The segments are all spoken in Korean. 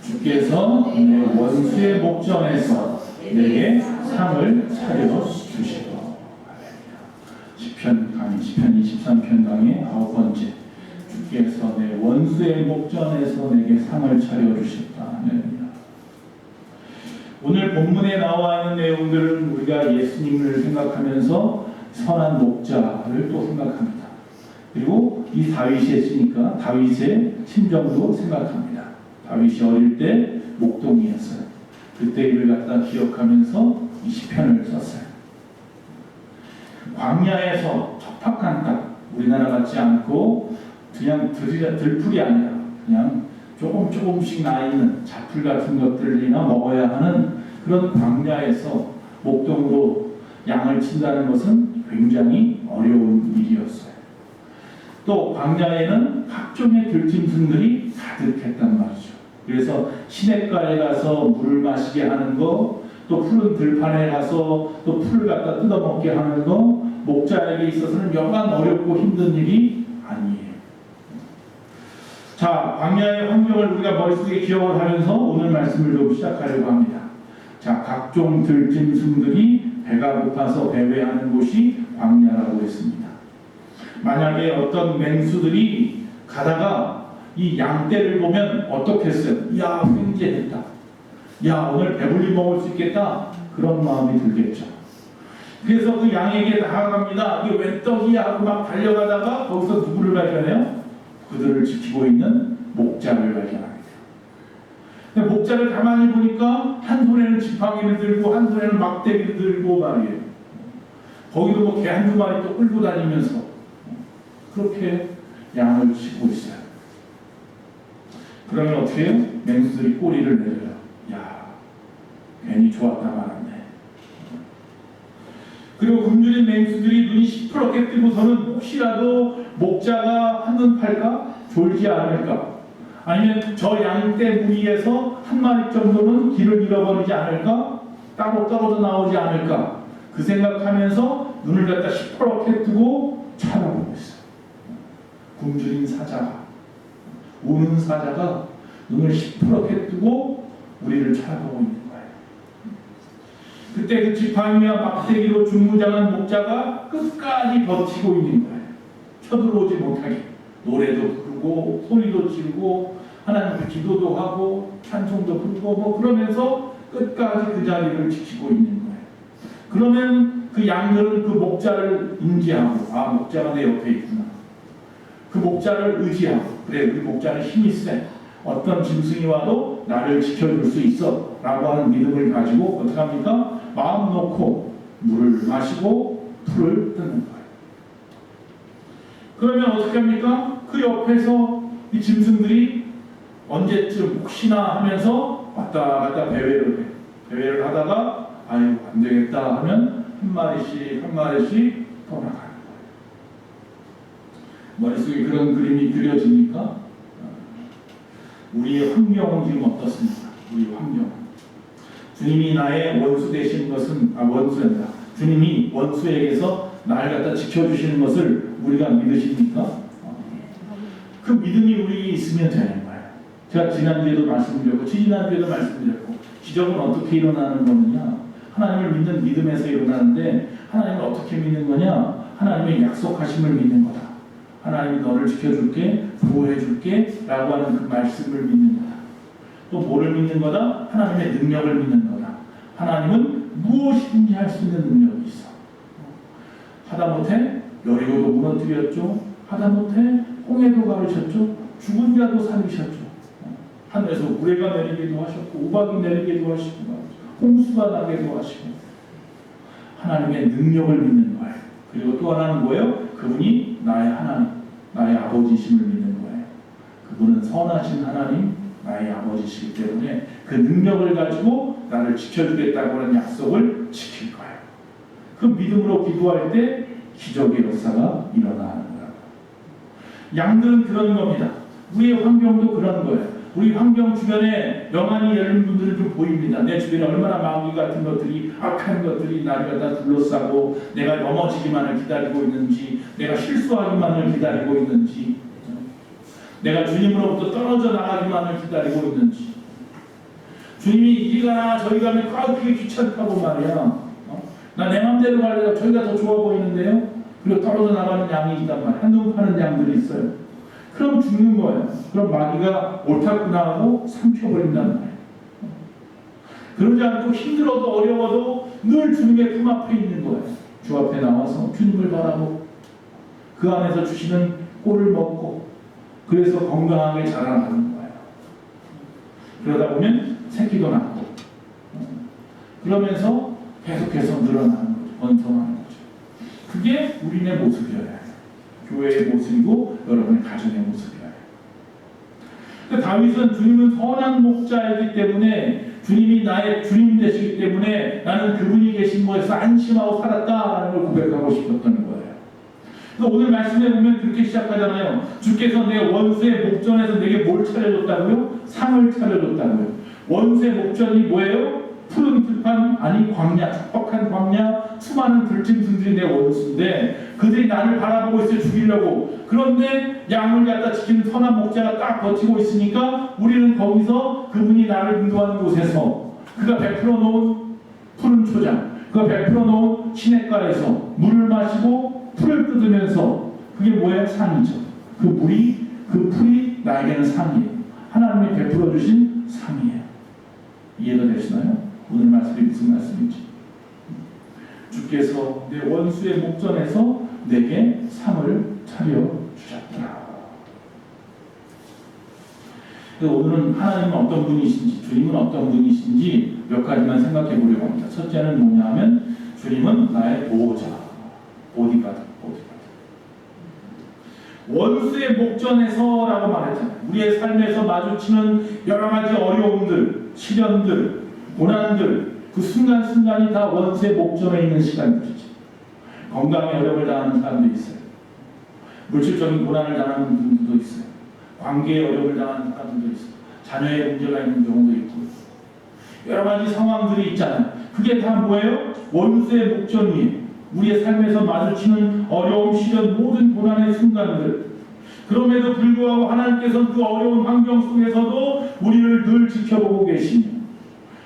주께서 내 원수의 목전에서 내게 상을 차려 주시고. 시편 강의, 시편 23편 강의 9번째. 주께서 내 원수의 목전에서 내게 상을 차려 주셨다. 오늘 본문에 나와 있는 내용들은 우리가 예수님을 생각하면서 선한 목자를 또 생각합니다. 그리고 이 다윗이 했으니까 다윗의 심정도 생각합니다. 다윗이 어릴 때 목동이었어요. 그때 이를 갖다 기억하면서 이 시편을 썼어요. 광야에서 척박한 땅, 우리나라 같지 않고 그냥 들풀이 아니라 그냥 조금씩 나 있는 잡풀 같은 것들이나 먹어야 하는 그런 광야에서 목동으로 양을 친다는 것은 굉장히 어려운 일이었어요. 또 광야에는 각종의 들짐승들이 가득했단 말이죠. 그래서 시냇가에 가서 물을 마시게 하는 거, 또 푸른 들판에 가서 또 풀을 갖다 뜯어먹게 하는 거, 목자에게 있어서는 여간 어렵고 힘든 일이 아니에요. 자, 광야의 환경을 우리가 머릿속에 기억을 하면서 오늘 말씀을 좀 시작하려고 합니다. 자, 각종 들짐승들이 배가 고파서 배회하는 곳이 광야라고 했습니다. 만약에 어떤 맹수들이 가다가 이 양떼를 보면 어떻겠어요? 야, 횡재했다. 야, 오늘 배불리 먹을 수 있겠다. 그런 마음이 들겠죠. 그래서 그 양에게 다가갑니다. 이게 웬 떡이야 하고 막 달려가다가 거기서 누구를 발견해요? 그들을 지키고 있는 목자를 발견합니다. 근데 목자를 가만히 보니까 한 손에는 지팡이를 들고 한 손에는 막대기를 들고 말이에요. 거기도 뭐 개 한두 마리 또 끌고 다니면서 그렇게 양을 치고 있어요. 그러면 어떻게 해요? 맹수들이 꼬리를 내려요. 야, 괜히 좋았다 말았네. 그리고 굶주린 맹수들이 눈이 시퍼렇게 뜨고서는 혹시라도 목자가 한눈 팔까? 졸지 않을까? 아니면 저 양떼 무리에서 한 마리 정도는 길을 잃어버리지 않을까? 따로 떨어져 나오지 않을까? 그 생각하면서 눈을 갖다 시퍼렇게 뜨고 쳐다보고 있어요. 굶주린 사자가, 우는 사자가 눈을 시퍼렇게 뜨고 우리를 쳐다보고 있는 거예요. 그때 그 지팡이와 막대기로 중무장한 목자가 끝까지 버티고 있는 거예요. 쳐들어오지 못하게. 노래도 부르고 소리도 지르고 하나님께 기도도 하고 찬송도 부르고 뭐 그러면서 끝까지 그 자리를 지키고 있는 거예요. 그러면 그 양들은 그 목자를 인지하고, 아, 목자가 내 옆에 있구나. 그 목자를 의지하고, 그래, 우리 목자는 힘이 세. 어떤 짐승이 와도 나를 지켜줄 수 있어 라고 하는 믿음을 가지고 어떻게 합니까? 마음 놓고 물을 마시고 풀을 뜯는 거예요. 그러면 어떻게 합니까? 그 옆에서 이 짐승들이 언제쯤 혹시나 하면서 왔다 갔다 배회를 해요. 배회를 하다가 아유 안 되겠다 하면 한 마리씩 떠나가는 거예요. 머릿속에 그런 그림이 그려집니까? 우리의 환경은 지금 어떻습니까? 우리 환경. 주님이 나의 원수 되신 것은 원수입니다. 주님이 원수에게서 나를 갖다 지켜주시는 것을 우리가 믿으십니까? 그 믿음이 우리에게 있으면 되는 거예요. 제가 지난주에도 말씀드렸고 지지난주에도 말씀드렸고 기적은 어떻게 일어나는 거느냐? 하나님을 믿는 믿음에서 일어나는데 하나님을 어떻게 믿는 거냐? 하나님의 약속하심을 믿는 거다. 하나님이 너를 지켜줄게, 보호해줄게 라고 하는 그 말씀을 믿는 거다. 또 뭐를 믿는 거다? 하나님의 능력을 믿는 거다. 하나님은 무엇이든지 할 수 있는 능력이 있어. 하다못해 여리고도 무너뜨렸죠. 하다못해 홍해도 가르셨죠. 죽은 자도 살리셨죠. 하늘에서 우레가 내리기도 하셨고 우박이 내리기도 하시고 홍수가 나기도 하시고 하나님의 능력을 믿는 거예요. 그리고 또 하나는 뭐예요? 그분이 나의 하나님, 나의 아버지심을 믿는 거예요. 그분은 선하신 하나님, 나의 아버지시기 때문에 그 능력을 가지고 나를 지켜주겠다고 하는 약속을 지킬 거예요. 그 믿음으로 기도할 때 기적의 역사가 일어나는 거예요. 양들은 그런 겁니다. 우리의 환경도 그런 거예요. 우리 환경 주변에 영안이 열린 분들은 좀 보입니다. 내 주변에 얼마나 마귀 같은 것들이, 악한 것들이 나를 갖다 둘러싸고 내가 넘어지기만을 기다리고 있는지, 내가 실수하기만을 기다리고 있는지, 내가 주님으로부터 떨어져 나가기만을 기다리고 있는지 주님이 이리 가나 저리 가면 그게 귀찮다고 말이야. 나 내 맘대로 가려고 저기가 더 좋아 보이는데요. 그리고 떨어져 나가는 양이 있단 말이야. 한눈 파는 양들이 있어요. 그럼 죽는 거예요. 그럼 마귀가 옳다구나 하고 삼켜버린단 말이에요. 그러지 않고 힘들어도 어려워도 늘 주님의 품 앞에 있는 거예요. 주 앞에 나와서 주님을 바라보고 그 안에서 주시는 꼴을 먹고 그래서 건강하게 자라나는 거예요. 그러다 보면 새끼도 낳고 그러면서 계속해서 늘어나는 거죠. 번성하는 거죠. 그게 우리의 모습이어야 해요. 교회의 모습이고 여러분의 가정의 모습이어야 해요. 다윗은 주님은 선한 목자이기 때문에 주님이 나의 주님 되시기 때문에 나는 그분이 계신 곳에서 안심하고 살았다라는 걸 고백하고 싶었던 거예요. 그래서 오늘 말씀에 보면 그렇게 시작하잖아요. 주께서 내 원수의 목전에서 내게 뭘 차려줬다고요? 상을 차려줬다고요. 원수의 목전이 뭐예요? 푸른 들판, 아니 광야, 척박한 광야, 수많은 들짐승들이 내 원수인데 그들이 나를 바라보고 있어 죽이려고. 그런데 양을 갖다 지키는 선한 목자가 딱 버티고 있으니까 우리는 거기서 그분이 나를 인도하는 곳에서 그가 베풀어 놓은 푸른 초장, 그가 베풀어 놓은 시냇가에서 물을 마시고 풀을 뜯으면서 그게 뭐예요? 상이죠. 그 풀이 나에게는 상이에요. 하나님이 베풀어 주신 상이에요. 이해가 되시나요? 오늘 말씀이 무슨 말씀인지. 주께서 내 원수의 목전에서 내게 상을 차려주셨다. 오늘은 하나님은 어떤 분이신지, 주님은 어떤 분이신지 몇 가지만 생각해 보려고 합니다. 첫째는 뭐냐 하면 주님은 나의 보호자, 보디가드. 원수의 목전에서라고 말했잖아요. 우리의 삶에서 마주치는 여러 가지 어려움들, 시련들, 고난들, 그 순간순간이 다 원수의 목전에 있는 시간들이죠. 건강에 어려움을 당하는 사람도 있어요. 물질적인 고난을 당하는 분들도 있어요. 관계에 어려움을 당하는 사람들도 있어요. 자녀의 문제가 있는 경우도 있고 여러 가지 상황들이 있잖아요. 그게 다 뭐예요? 원수의 목전이에요. 우리의 삶에서 마주치는 어려움, 시련, 모든 고난의 순간들. 그럼에도 불구하고 하나님께서는 그 어려운 환경 속에서도 우리를 늘 지켜보고 계시며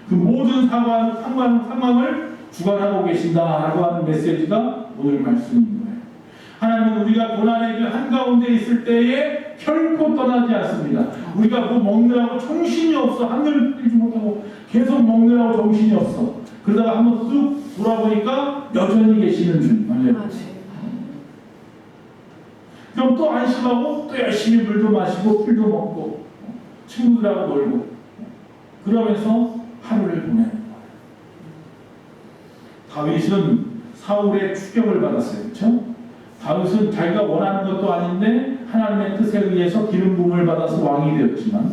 그 모든 상황을 주관하고 계신다라고 하는 메시지가 오늘 말씀인 거예요. 하나님은 우리가 고난의 길 한가운데 있을 때에 결코 떠나지 않습니다. 우리가 뭐 먹느라고 정신이 없어. 하늘을 뛰지 못하고 계속 먹느라고 정신이 없어. 그러다가 한번 쑥 돌아보니까 여전히 계시는 주님. 그럼 또 안심하고 또 열심히 물도 마시고 풀도 먹고 친구들하고 놀고 그러면서 하루를 보내는 거예요. 다윗은 사울의 추격을 받았어요. 그렇죠? 다윗은 자기가 원하는 것도 아닌데 하나님의 뜻에 의해서 기름 부음을 받아서 왕이 되었지만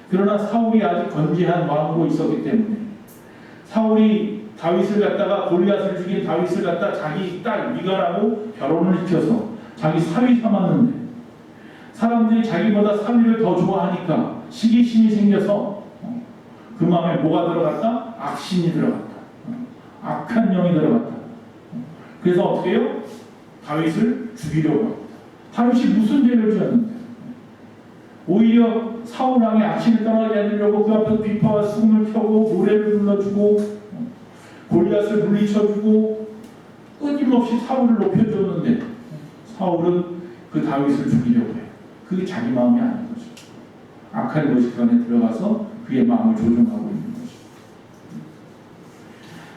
그러나 사울이 아직 건재한 왕으로 있었기 때문에 사울이 다윗을 갖다가 골리앗을 죽인 다윗을 갖다 자기 딸 미갈하고 결혼을 시켜서 자기 사위 삼았는데 사람들이 자기보다 사위를 더 좋아하니까 시기심이 생겨서 그 마음에 뭐가 들어갔다? 악신이 들어갔다. 악한 영이 들어갔다. 그래서 어떻게 해요? 다윗을 죽이려고 합니다. 다윗이 무슨 죄를 지었는데 오히려 사울왕의 악신을 떠나게 하려고 그 앞에서 비파와 수금을 펴고 노래를 불러주고 골리앗을 물리쳐주고 끊임없이 사울을 높여줬는데 사울은 그 다윗을 죽이려고 해요. 그게 자기 마음이 아닌 거죠. 악한 것이 그 안에 들어가서 그의 마음을 조종하고 있는 거죠.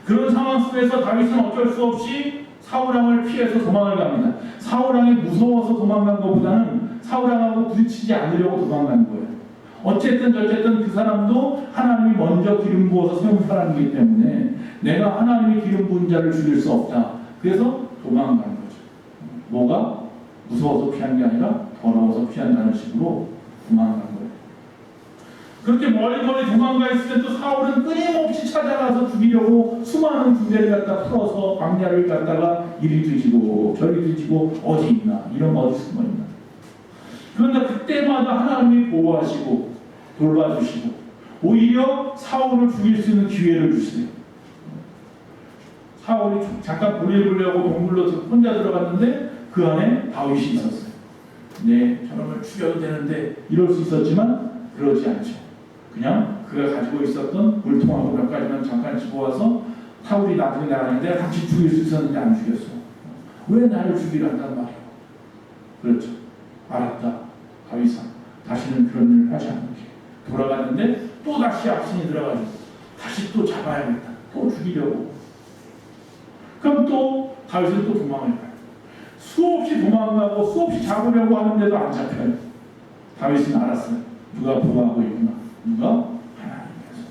그런 상황 속에서 다윗은 어쩔 수 없이 사울왕을 피해서 도망을 갑니다. 사울왕이 무서워서 도망간 것보다는 사울왕하고 부딪히지 않으려고 도망간 거예요. 어쨌든 그 사람도 하나님이 먼저 기름 부어서 세운 사람이기 때문에 내가 하나님이 기름 부은 자를 죽일 수 없다. 그래서 도망간 거죠. 뭐가? 무서워서 피한 게 아니라 더러워서 피한다는 식으로 도망간 거예요. 그렇게 멀리 도망가 있을 때 또 사울은 끊임없이 찾아가서 죽이려고 수많은 군대를 갖다 풀어서 광야를 갖다가 이리 뒤지고 저리 뒤지고 어디 있나 이런 어디 숨어 있나. 그런데 그때마다 하나님이 보호하시고 돌봐주시고 오히려 사울을 죽일 수 있는 기회를 주세요. 사울이 잠깐 볼일 보려고 동굴로 혼자 들어갔는데 그 안에 다윗이 있었어요. 네, 저놈을 죽여도 되는데 이럴 수 있었지만 그러지 않죠. 그냥 그가 가지고 있었던 물통하고 몇 가지만 잠깐 집어와서 사울이 나중에 나가는데 같이 죽일 수 있었는데 안 죽였어. 왜 나를 죽이려 한단 말이야. 그렇죠. 알았다. 다윗아, 다시는 그런 일을 하지 않을게. 돌아갔는데 또 다시 악신이 들어가지고 다시 또 잡아야겠다. 또 죽이려고. 그럼 또 다윗은 또 도망을 가요. 수없이 도망가고 수없이 잡으려고 하는데도 안 잡혀요. 다윗은 알았어요. 누가 보호하고 있구나. 누가? 하나님께서.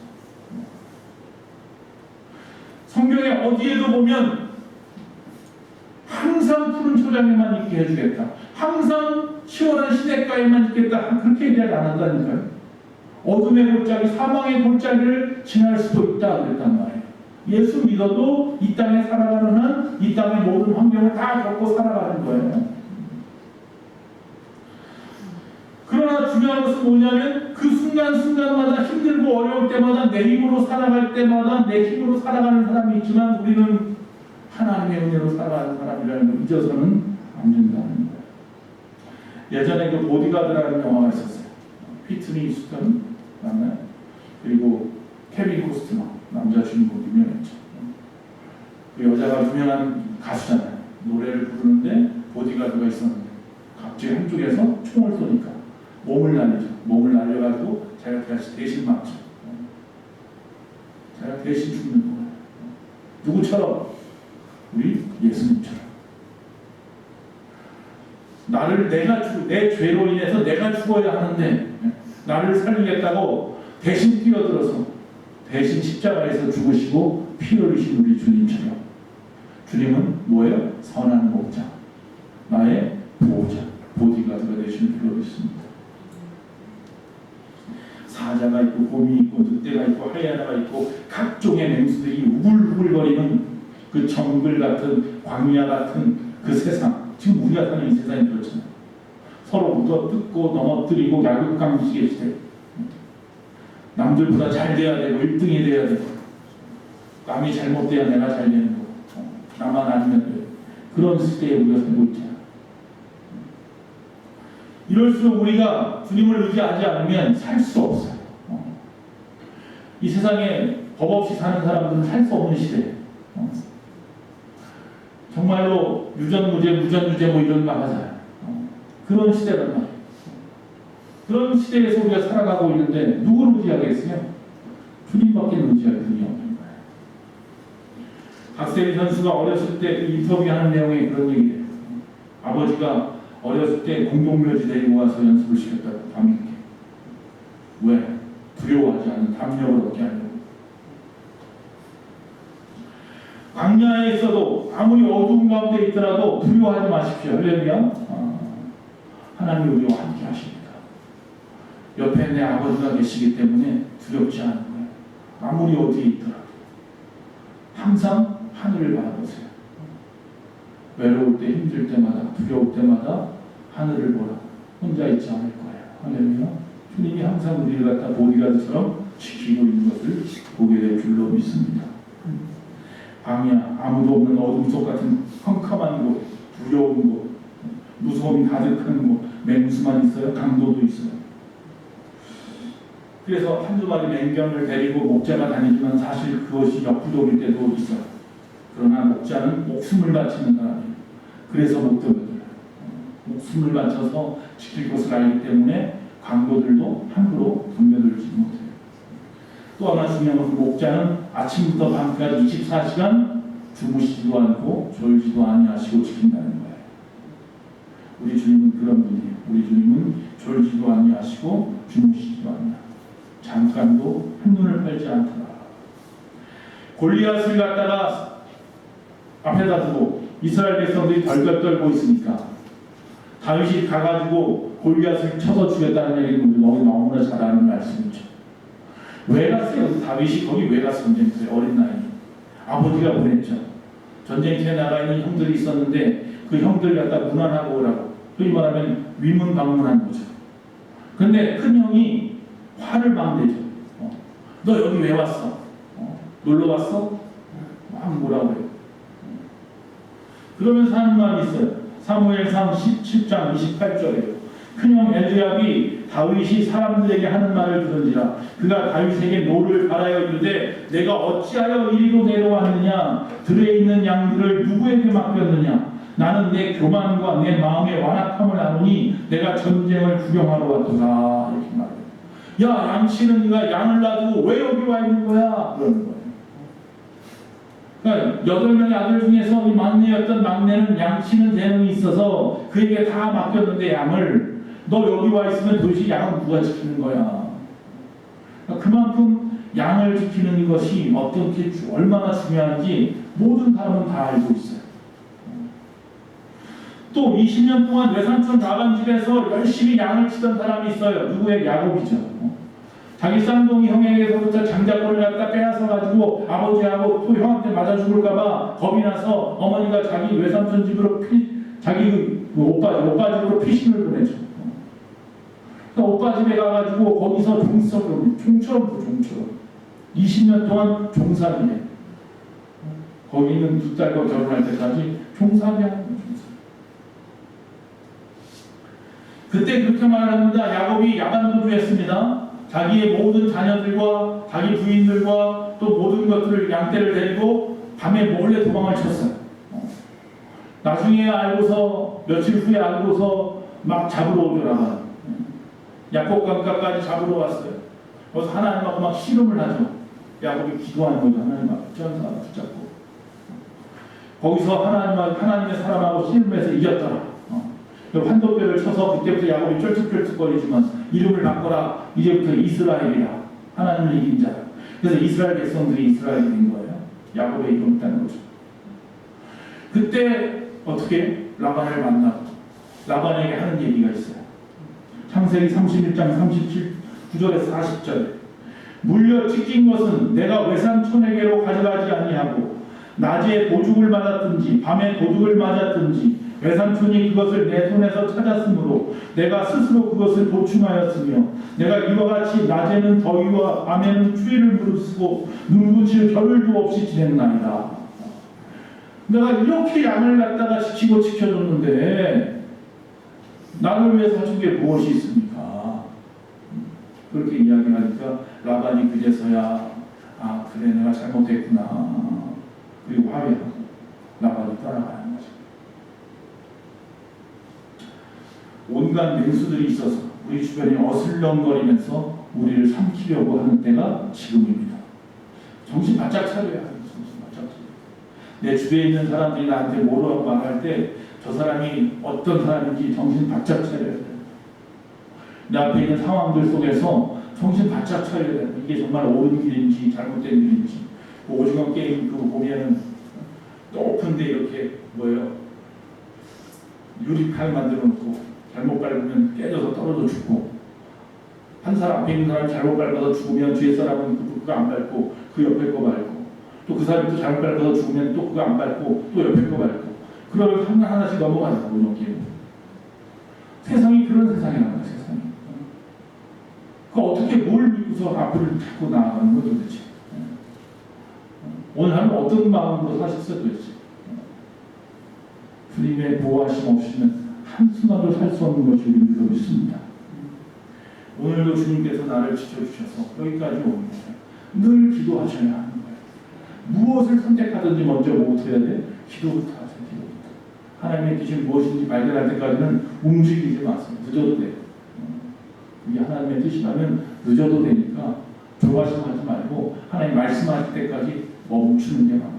성경에 어디에도 보면 항상 푸른 초장에만 있게 해주겠다. 항상 시원한 시냇가에만 있겠다. 그렇게 얘기하지 않았다니까요. 어둠의 골짜기, 사망의 골짜기를 지날 수도 있다 그랬단 말이에요. 예수 믿어도 이 땅에 살아가는 한 이 땅의 모든 환경을 다 겪고 살아가는 거예요. 그러나 중요한 것은 뭐냐면 그 순간순간마다 힘들고 어려울 때마다 내 힘으로 살아갈 때마다 내 힘으로 살아가는 사람이 있지만 우리는 하나님의 은혜로 살아가는 사람이라는 걸 잊어서는 안 된다는 거예요. 예전에 그 보디가드라는 영화가 있었어요. 휘트니 휴스턴 맞나요? 그리고 케빈 코스트너 남자 주인공 유명했죠. 그 여자가 유명한 가수잖아요. 노래를 부르는데 보디가드가 있었는데 갑자기 한쪽에서 총을 쏘니까 몸을 날리죠. 몸을 날려가지고 제가 대신 맞죠. 제가 대신 죽는 거예요. 누구처럼? 우리 예수님처럼. 내 죄로 인해서 내가 죽어야 하는데 나를 살리겠다고 대신 뛰어들어서 대신 십자가에서 죽으시고 피 흘리신 우리 주님처럼. 주님은 뭐예요? 선한 목자, 나의 보호자, 보디가드가 되시는 필요가 있습니다. 사자가 있고 곰이 있고 늑대가 있고 하이에나가 있고 각종의 맹수들이 우글우글거리는 그 정글 같은 광야 같은 그 세상, 지금 우리가 사는 이 세상이 그렇잖아요. 서로 묻어뜯고 넘어뜨리고 약육강식의 시대. 남들보다 잘 돼야 되고 1등이 돼야 되고 남이 잘못돼야 내가 잘 되는 거고 나만 아니면 돼. 그런 시대에 우리가 살고 있잖아요. 이럴수록 우리가 주님을 의지하지 않으면 살 수 없어요. 이 세상에 법 없이 사는 사람들은 살 수 없는 시대예요. 정말로 유전무죄, 무전유죄 뭐 이런 말 하잖아요. 그런 시대란 말이에요. 그런 시대에서 우리가 살아가고 있는데 누구를 의지하겠어요? 주님밖에 의지할 분이 없는 거예요. 박세리 선수가 어렸을 때 인터뷰하는 내용에 그런 얘기를 해요. 아버지가 어렸을 때 공동묘지 데리고 와서 연습을 시켰다고 밤늦게. 왜? 두려워하지 않는 담력을 얻게 하려고. 광야에 있어도 아무리 어두운 가운데 있더라도 두려워하지 마십시오. 할렐루야. 하나님 우리와 함께 하십니다. 옆에 내 아버지가 계시기 때문에 두렵지 않은 거예요. 아무리 어디에 있더라도 항상 하늘을 바라보세요. 외로울 때, 힘들 때마다, 두려울 때마다 하늘을 보라. 혼자 있지 않을 거예요. 할렐루야. 주님이 항상 우리를 갖다 보디가드처럼 지키고 있는 것을 보게 될 줄로 믿습니다. 광야, 아무도 없는 어둠 속 같은 컴컴한 곳, 두려운 곳, 무서움이 가득한 곳, 맹수만 있어요. 강도도 있어요. 그래서 한두 마리 맹견을 데리고 목자가 다니지만 사실 그것이 역부족일 때도 있어요. 그러나 목자는 목숨을 바치는 사람이에요. 그래서 못 들어요. 목숨을 바쳐서 지킬 것을 알기 때문에 강도들도 함부로 덤벼들지 못해요. 또 하나 중요한 것은 목자는 아침부터 밤까지 24시간 주무시지도 않고 졸지도 아니하시고 지킨다는 거예요. 우리 주님은 그런 분이에요. 우리 주님은 졸지도 아니하시고 주무시지도 않나. 잠깐도 한눈을 팔지 않더라. 골리앗을 갖다가 앞에다 두고 이스라엘 백성들이 덜덜 떨고 있으니까 다윗이 가가지고 골리앗을 쳐서 죽였다는 얘기는 우리 너무나 잘 아는 말씀이죠. 왜 갔어요? 다윗이 거기 왜 갔어? 전쟁터에 어린 나이. 아버지가 보냈죠. 전쟁터에 나가 있는 형들이 있었는데 그 형들 갖다 문안하고 오라고. 소위 말하면 위문 방문한 거죠. 근데 큰 형이 화를 막 내죠. 너 여기 왜 왔어? 놀러 왔어? 막 뭐라고 해요. 그러면서 하는 말이 있어요. 사무엘상 17장 28절에요. 큰형 엘리압이 다윗이 사람들에게 하는 말을 들은지라. 그가 다윗에게 노를 갈아여 이르되 내가 어찌하여 이리로 내려왔느냐. 들에 있는 양들을 누구에게 맡겼느냐. 나는 내 교만과 내 마음의 완악함을 아노니 내가 전쟁을 구경하러 왔도다. 이렇게 말해요. 야, 양치는 네가 양을 놔두고 왜 여기 와 있는 거야? 그러는 거예요. 그러니까 8명의 아들 중에서 이 막내였던 막내는 양치는 재능이 있어서 그에게 다 맡겼는데 양을 너 여기 와 있으면 도대체 양은 누가 지키는 거야? 그러니까 그만큼 양을 지키는 것이 어떻게 얼마나 중요한지 모든 사람은 다 알고 있어요. 또 20년 동안 외삼촌 라반 집에서 열심히 양을 치던 사람이 있어요. 누구의? 야곱이죠. 자기 쌍둥이 형에게서부터 장자권을 갖다 빼앗아 가지고 아버지하고 또 형한테 맞아 죽을까봐 겁이 나서 어머니가 자기 외삼촌 집으로 자기 오빠 집으로 피신을 보내죠. 오빠 집에 가가지고 거기서 종처럼 20년 동안 종살이해. 거기 있는 두 딸과 결혼할 때까지 종살이하는 거죠. 그때 그렇게 말합니다. 야곱이 야간도주했습니다. 자기의 모든 자녀들과 자기 부인들과 또 모든 것들을 양떼를 데리고 밤에 몰래 도망을 쳤어요. 나중에 알고서 며칠 후에 알고서 막 잡으러 오더라고요. 야곱 강가까지 잡으러 왔어요. 그래서 하나님하고 막 씨름을 하죠. 야곱이 기도하는 거죠. 하나님 앞에 천사가 붙잡고 거기서 하나님의 사람하고 씨름해서 이겼더라. 환도뼈를 쳐서 그때부터 야곱이 쫄쭉쫄쭉거리지만 이름을 바꿔라. 이제부터 이스라엘이라. 하나님을 이긴 자. 그래서 이스라엘 백성들이 이스라엘이 된 거예요. 야곱의 이름을 따는 거죠. 그때 어떻게 라반을 만나고 라반에게 하는 얘기가 있어요. 창세기 31장 37구절에서 40절. 물려 찢긴 것은 내가 외삼촌에게로 가져가지 아니하고 낮에 도둑을 맞았든지 밤에 도둑을 맞았든지 외삼촌이 그것을 내 손에서 찾았으므로 내가 스스로 그것을 보충하였으며 내가 이와 같이 낮에는 더위와 밤에는 추위를 무릅쓰고 눈부실 겨를도 없이 지냈나이다. 내가 이렇게 양을 갖다가 지키고 지켜줬는데 나를 위해서 해준 게 무엇이 있습니까? 그렇게 이야기하니까 라반이 그제서야 아 그래 내가 잘못했구나. 그리고 화해하고 라반이 떠나가는 거죠. 온갖 맹수들이 있어서 우리 주변에 어슬렁거리면서 우리를 삼키려고 하는 때가 지금입니다. 정신 바짝 차려야 해요. 정신 바짝 차려야. 내 주변에 있는 사람들이 나한테 뭐라고 말할 때 저 사람이 어떤 사람인지 정신 바짝 차려야 돼요. 내 앞에 있는 상황들 속에서 정신 바짝 차려야 돼요. 이게 정말 옳은 길인지 잘못된 길인지. 오징어 게임 그거 보면은 높은데 이렇게 뭐예요? 유리칼 만들어 놓고 잘못 밟으면 깨져서 떨어져 죽고 한 사람 앞에 있는 사람이 잘못 밟아서 죽으면 뒤에 사람은 그거 안 밟고 그 옆에 거 밟고 또 그 사람이 또 잘못 밟아서 죽으면 또 그거 안 밟고 또 옆에 거 밟고 그러면 하나씩 넘어가는 거죠. 세상이 그런 세상이라는 거야. 세상이. 그 어떻게 뭘 믿고서 앞을 자꾸 나아가는 거죠 도대체. 오늘 하루 어떤 마음으로 사셨어요 도대체. 주님의 보호하심 없이는 한순간도 살 수 없는 것을 우리도 믿습니다. 오늘도 주님께서 나를 지켜주셔서 여기까지 온 거예요. 늘 기도하셔야 하는 거예요. 무엇을 선택하든지 먼저 뭐부터 해야 돼? 기도부터 하세요. 기도부터. 하나님의 뜻이 무엇인지 발견할 때까지는 움직이지 마세요. 늦어도 돼요. 이게 하나님의 뜻이라면 늦어도 되니까 조바심하지 말고 하나님 말씀하실 때까지 멈추는 게 맞아요.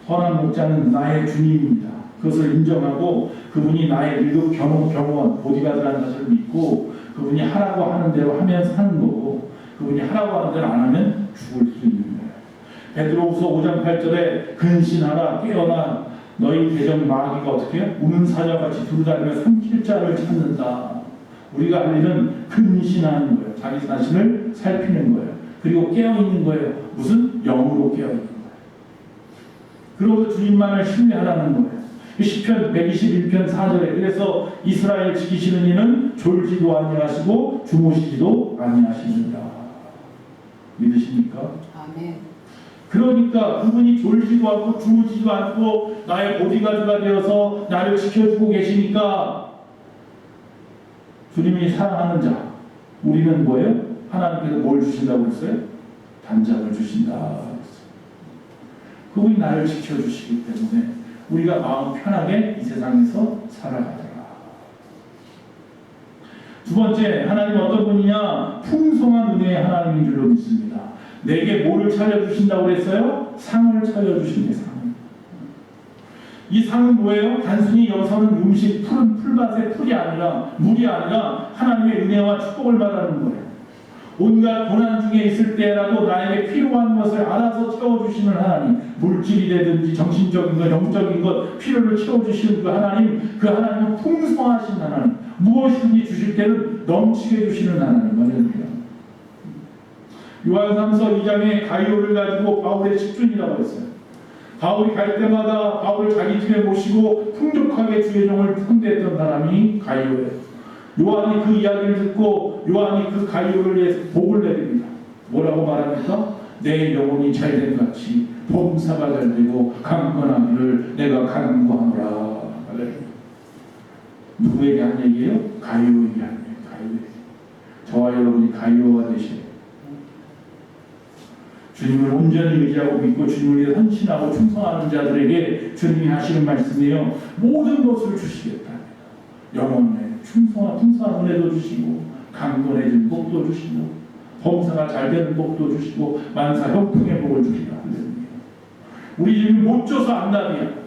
선한 목자는 나의 주님입니다. 그것을 인정하고 그분이 나의 일급 경호원 보디가드라는 것을 믿고 그분이 하라고 하는 대로 하면서 하는 거고 그분이 하라고 하는 대로 안 하면 죽을 수 있는 거예요. 베드로후서 5장 8절에 근신하라 깨어나 너희 대적 마귀가 어떻게 해요? 우는 사자같이 두루다니며 삼킬 자를 찾는다. 우리가 할 일은 근신하는 거예요. 자기 자신을 살피는 거예요. 그리고 깨어있는 거예요. 무슨? 영으로 깨어있는 거예요. 그러고 주님만을 신뢰하라는 거예요. 시편 121편 4절에 그래서 이스라엘 지키시는 이는 졸지도 아니하시고 주무시지도 아니하시니라. 믿으십니까? 아멘. 그러니까 그분이 졸지도 않고 주무지도 않고 나의 보디가드가 되어서 나를 지켜주고 계시니까 주님이 사랑하는 자, 우리는 뭐예요? 하나님께서 뭘 주신다고 그랬어요? 단짝을 주신다 그랬어요. 그분이 나를 지켜주시기 때문에 우리가 마음 편하게 이 세상에서 살아가더라. 두 번째, 하나님 어떤 분이냐? 풍성한 은혜의 하나님인 줄로 믿습니다. 내게 뭐를 차려주신다고 그랬어요? 상을 차려주신대, 상. 이 상은 뭐예요? 단순히 여기서는 음식, 푸른 풀밭의 풀이 아니라, 물이 아니라 하나님의 은혜와 축복을 말하는 거예요. 온갖 고난 중에 있을 때라도 나에게 필요한 것을 알아서 채워주시는 하나님, 물질이 되든지 정신적인 것, 영적인 것, 필요를 채워주시는 그 하나님은 풍성하신 하나님, 무엇이든지 주실 때는 넘치게 주시는 하나님 말입니다. 요한삼서 2장에 가이오를 가지고 바울의 직분이라고 했어요. 바울이 갈 때마다 바울을 자기 집에 모시고 풍족하게 주의 종을 상대했던 사람이 가이오예요. 요한이 그 이야기를 듣고 요한이 그 가이오를 위해서 복을 내립니다. 뭐라고 말합니까? 내 영혼이 잘된 같이 범사가 잘되고 강건하기를 내가 간구하노라. 누구에게 한 얘기예요? 가이오에게 한 얘기예요. 가이오에게. 저와 여러분이 가이오가 되시래요. 주님을 온전히 의지하고 믿고 주님을 위해 헌신하고 충성하는 자들에게 주님이 하시는 말씀이에요. 모든 것을 주시겠다. 영혼에 풍성한 은혜도 주시고 강건해진 복도 주시고 범사가 잘되는 복도 주시고 만사 형통의 복을 주시라. 우리 주님이 못 줘서 안답이야.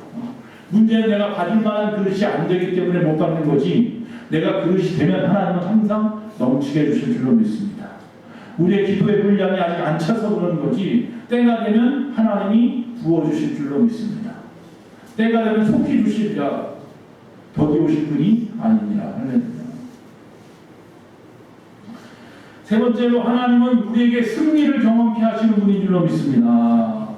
문제는 내가 받을 만한 그릇이 안 되기 때문에 못 받는 거지, 내가 그릇이 되면 하나님은 항상 넘치게 주실 줄로 믿습니다. 우리의 기도의 분량이 아직 안 차서 그러는 거지, 때가 되면 하나님이 부어주실 줄로 믿습니다. 때가 되면 속히 주시리라. 더디 오실 분이 아니니라. 세 번째로, 하나님은 우리에게 승리를 경험케 하시는 분인 줄로 믿습니다.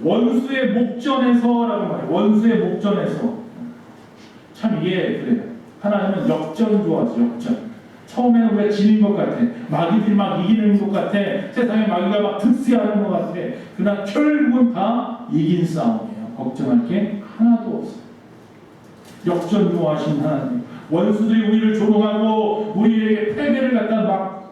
원수의 목전에서라고 말해요. 원수의 목전에서. 참 이게 그래요. 하나님은 역전 좋아하죠. 역전. 처음에는 우리가 지는 것 같아. 마귀들이 막 이기는 것 같아. 세상에 마귀가 막 득세하는 것 같아. 그러나 결국은 다 이긴 싸움이에요. 걱정할 게 하나도 없어요. 역전 좋아하신 하나님. 원수들이 우리를 조롱하고 우리에게 패배를 갖다 막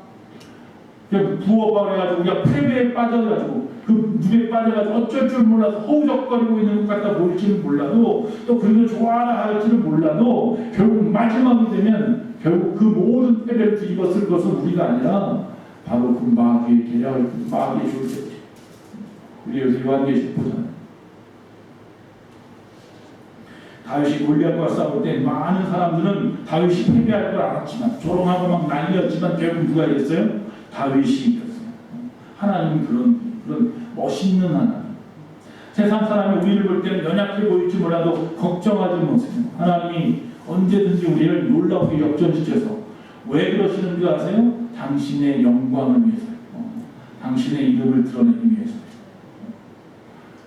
부어버려가지고 우리가 패배에 빠져가지고 그 늪에 빠져가지고 어쩔 줄 몰라서 허우적거리고 있는 것 같다 보일지는 몰라도, 또 그걸 좋아하라 할지는 몰라도, 결국 마지막이 되면 결국 그 모든 패배를 뒤집었을 것은 우리가 아니라 바로 그 마귀의 계략을, 마귀의 조직. 우리 여기서 요한계시록 보잖아요. 다윗이 골리앗과 싸울 때 많은 사람들은 다윗이 패배할 걸 알았지만, 조롱하고 막 난리였지만 결국 누가 이겼어요? 다윗이 이겼어요. 하나님은 그런 멋있는 하나님. 세상 사람이 우리를 볼 때는 연약해 보일지 몰라도 걱정하지 마세요. 하나님이 언제든지 우리를 놀랍게 역전시켜서, 왜 그러시는 줄 아세요? 당신의 영광을 위해서요. 당신의 이름을 드러내기 위해서요.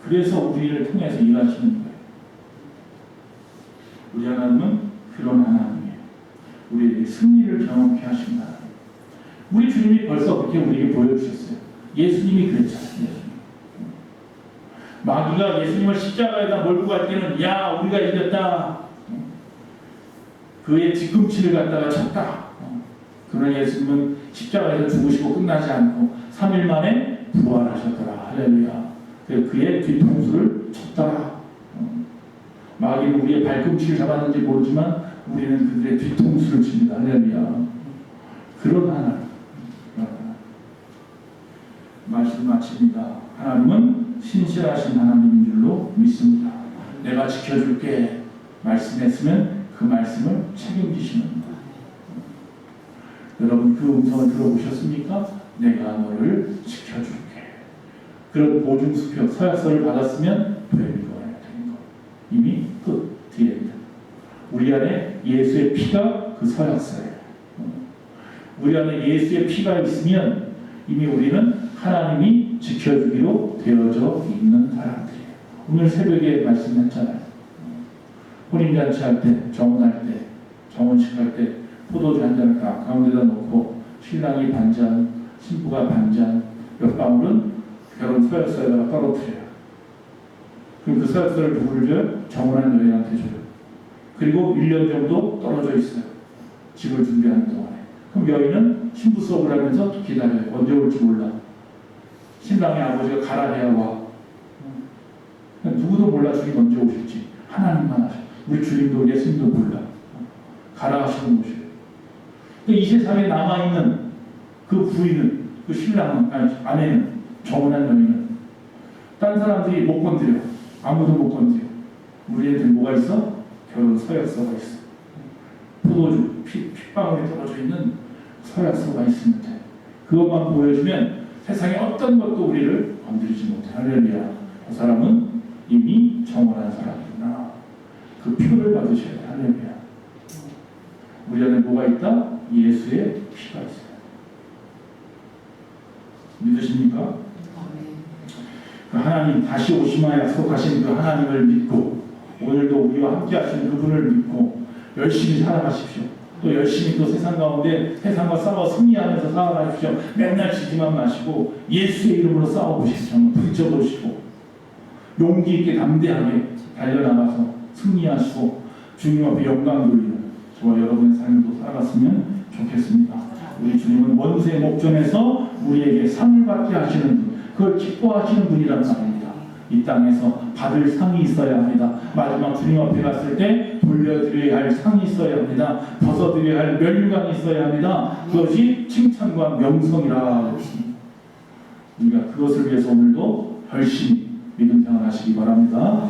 그래서 우리를 통해서 일하시는 거예요. 우리 하나님은 그런 하나님이에요. 우리에게 승리를 경험케 하신다. 우리 주님이 벌써 그렇게 우리에게 보여주셨어요. 예수님이 그랬잖아요. 마귀가 예수님을 십자가에다 몰고 갈 때는, 야, 우리가 이겼다. 그의 뒤꿈치를 갖다가 쳤다. 그러나 예수님은 십자가에서 죽으시고 끝나지 않고 3일 만에 부활하셨더라. 할렐루야. 그의 뒤통수를 쳤더라. 마귀는 우리의 발꿈치를 잡았는지 모르지만 우리는 그들의 뒤통수를 칩니다. 할렐루야. 그런 하나님. 말씀 마칩니다. 하나님은 신실하신 하나님인 줄로 믿습니다. 내가 지켜줄게 말씀했으면 그 말씀을 책임지시는 것. 여러분 그 음성을 들어보셨습니까? 내가 너를 지켜줄게. 그런 보증수표 서약서를 받았으면 된 거예요. 이미 끝. 뒤에입니다. 우리 안에 예수의 피가 그 서약서예요. 우리 안에 예수의 피가 있으면 이미 우리는 하나님이 지켜주기로 되어져 있는 사람들이에요. 오늘 새벽에 말씀했잖아요. 혼인잔치 할 때, 정혼할 때, 정혼식 할 때 포도주 한 잔을 가운데다 놓고 신랑이 반잔, 신부가 반잔, 몇 방울은 결혼 서약서에다가 떨어뜨려요. 그럼 그 서약서를 누구를 줘요? 정혼한 여인한테 줘요. 그리고 1년 정도 떨어져 있어요. 집을 준비하는 동안에. 그럼 여인은 신부 수업을 하면서 기다려요. 언제 올지 몰라. 신랑의 아버지가 가라 해야 와. 누구도 몰라 주님 언제 오실지. 하나님만 아셔. 우리 주님도 예수님도 몰라. 가라 하시는 곳이에요. 이 세상에 남아있는 그 부인은, 그 신랑은, 아니, 아내는, 정혼한 여인은 딴 사람들이 못 건드려. 아무도 못 건드려. 우리한테 뭐가 있어? 결혼 서약서가 있어. 포도주, 핏방울이 떨어져 있는 서약서가 있으면 돼. 그것만 보여주면 세상에 어떤 것도 우리를 건드리지 못해. 할렐루야. 그 사람은 이미 정혼한 사람이구나. 그 표를 받으셔야 돼. 할렐루야. 우리 안에 뭐가 있다? 예수의 피가 있어요. 믿으십니까? 그 하나님 다시 오시마 약속하신 그 하나님을 믿고 오늘도 우리와 함께 하시는 그분을 믿고 열심히 살아가십시오. 또 열심히 또 세상 가운데 세상과 싸워 승리하면서 살아가십시오. 맨날 지지만 마시고 예수의 이름으로 싸워보십시오. 붙여보시고 용기 있게 담대하게 달려나가서 승리하시고 주님 앞에 영광 돌리는 저와 여러분의 삶도 살아갔으면 좋겠습니다. 우리 주님은 원수의 목전에서 우리에게 상을 받게 하시는 분, 그걸 기뻐하시는 분이란 말입니다. 이 땅에서 받을 상이 있어야 합니다. 마지막 주님 앞에 갔을 때 돌려드려야 할 상이 있어야 합니다. 벗어드려야 할 면류관이 있어야 합니다. 그것이 칭찬과 명성이라. 우리가 그것을 위해서 오늘도 열심히 믿음 생활하시기 바랍니다.